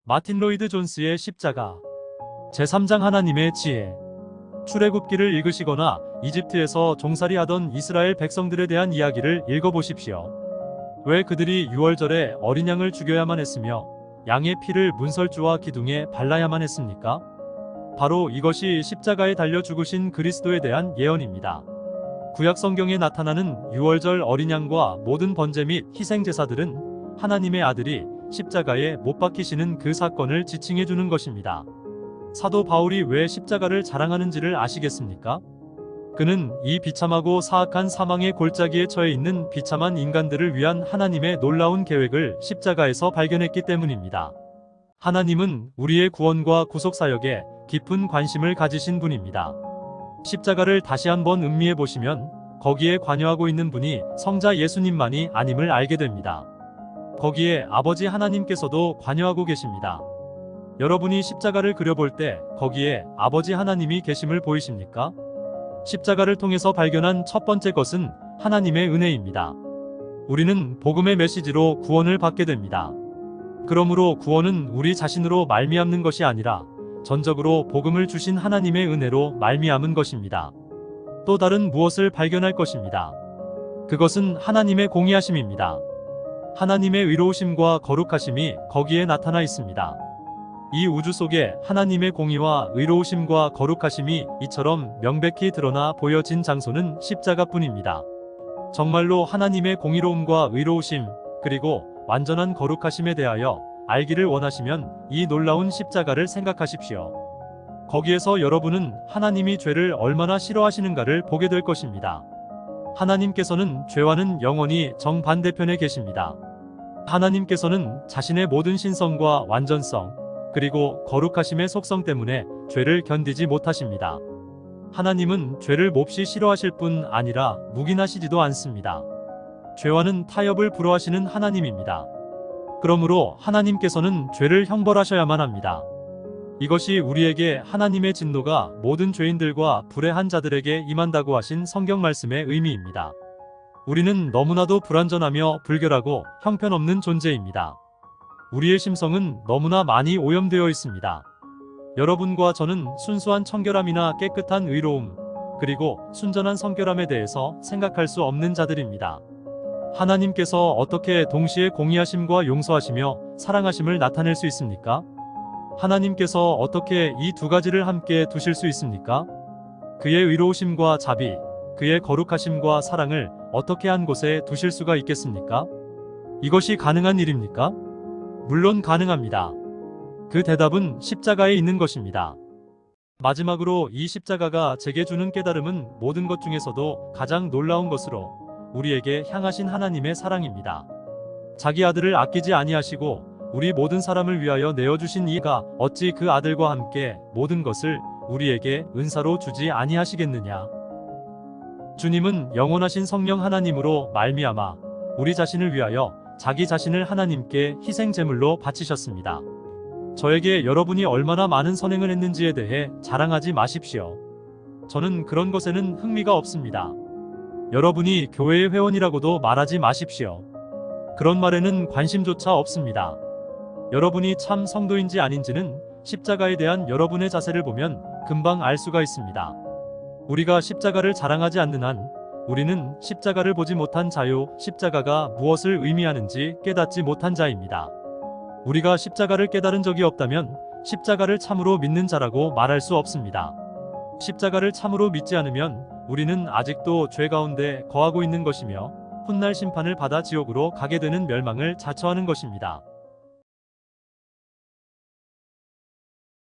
마틴 로이드 존스의 십자가. 제3장 하나님의 지혜. 출애굽기를 읽으시거나 이집트에서 종살이하던 이스라엘 백성들에 대한 이야기를 읽어보십시오. 왜 그들이 유월절에 어린 양을 죽여야만 했으며 양의 피를 문설주와 기둥에 발라야만 했습니까? 바로 이것이 십자가에 달려 죽으신 그리스도에 대한 예언입니다. 구약 성경에 나타나는 유월절 어린 양과 모든 번제 및 희생 제사들은 하나님의 아들이 십자가에 못 박히시는 그 사건을 지칭해 주는 것입니다. 사도 바울이 왜 십자가를 자랑하는지를 아시겠습니까? 그는 이 비참하고 사악한 사망의 골짜기에 처해 있는 비참한 인간들을 위한 하나님의 놀라운 계획을 십자가에서 발견했기 때문입니다. 하나님은 우리의 구원과 구속사역에 깊은 관심을 가지신 분입니다. 십자가를 다시 한번 음미해 보시면 거기에 관여하고 있는 분이 성자 예수님만이 아님을 알게 됩니다. 거기에 아버지 하나님께서도 관여하고 계십니다. 여러분이 십자가를 그려볼 때 거기에 아버지 하나님이 계심을 보이십니까? 십자가를 통해서 발견한 첫 번째 것은 하나님의 은혜입니다. 우리는 복음의 메시지로 구원을 받게 됩니다. 그러므로 구원은 우리 자신으로 말미암는 것이 아니라 전적으로 복음을 주신 하나님의 은혜로 말미암은 것입니다. 또 다른 무엇을 발견할 것입니다. 그것은 하나님의 공의하심입니다. 하나님의 의로우심과 거룩하심이 거기에 나타나 있습니다. 이 우주 속에 하나님의 공의와 의로우심과 거룩하심이 이처럼 명백히 드러나 보여진 장소는 십자가뿐입니다. 정말로 하나님의 공의로움과 의로우심, 그리고 완전한 거룩하심에 대하여 알기를 원하시면 이 놀라운 십자가를 생각하십시오. 거기에서 여러분은 하나님이 죄를 얼마나 싫어하시는가를 보게 될 것입니다. 하나님께서는 죄와는 영원히 정반대편에 계십니다. 하나님께서는 자신의 모든 신성과 완전성, 그리고 거룩하심의 속성 때문에 죄를 견디지 못하십니다. 하나님은 죄를 몹시 싫어하실 뿐 아니라 묵인하시지도 않습니다. 죄와는 타협을 불허하시는 하나님입니다. 그러므로 하나님께서는 죄를 형벌하셔야만 합니다. 이것이 우리에게 하나님의 진노가 모든 죄인들과 불의한 자들에게 임한다고 하신 성경 말씀의 의미입니다. 우리는 너무나도 불완전하며 불결하고 형편없는 존재입니다. 우리의 심성은 너무나 많이 오염되어 있습니다. 여러분과 저는 순수한 청결함이나 깨끗한 의로움, 그리고 순전한 성결함에 대해서 생각할 수 없는 자들입니다. 하나님께서 어떻게 동시에 공의하심과 용서하시며 사랑하심을 나타낼 수 있습니까? 하나님께서 어떻게 이 두 가지를 함께 두실 수 있습니까? 그의 의로우심과 자비, 그의 거룩하심과 사랑을 어떻게 한 곳에 두실 수가 있겠습니까? 이것이 가능한 일입니까? 물론 가능합니다. 그 대답은 십자가에 있는 것입니다. 마지막으로 이 십자가가 제게 주는 깨달음은 모든 것 중에서도 가장 놀라운 것으로 우리에게 향하신 하나님의 사랑입니다. 자기 아들을 아끼지 아니하시고 우리 모든 사람을 위하여 내어주신 이가 어찌 그 아들과 함께 모든 것을 우리에게 은사로 주지 아니하시겠느냐. 주님은 영원하신 성령 하나님으로 말미암아 우리 자신을 위하여 자기 자신을 하나님께 희생 제물로 바치셨습니다. 저에게 여러분이 얼마나 많은 선행을 했는지에 대해 자랑하지 마십시오. 저는 그런 것에는 흥미가 없습니다. 여러분이 교회의 회원이라고도 말하지 마십시오. 그런 말에는 관심조차 없습니다. 여러분이 참 성도인지 아닌지는 십자가에 대한 여러분의 자세를 보면 금방 알 수가 있습니다. 우리가 십자가를 자랑하지 않는 한 우리는 십자가를 보지 못한 자요, 십자가가 무엇을 의미하는지 깨닫지 못한 자입니다. 우리가 십자가를 깨달은 적이 없다면 십자가를 참으로 믿는 자라고 말할 수 없습니다. 십자가를 참으로 믿지 않으면 우리는 아직도 죄 가운데 거하고 있는 것이며 훗날 심판을 받아 지옥으로 가게 되는 멸망을 자처하는 것입니다.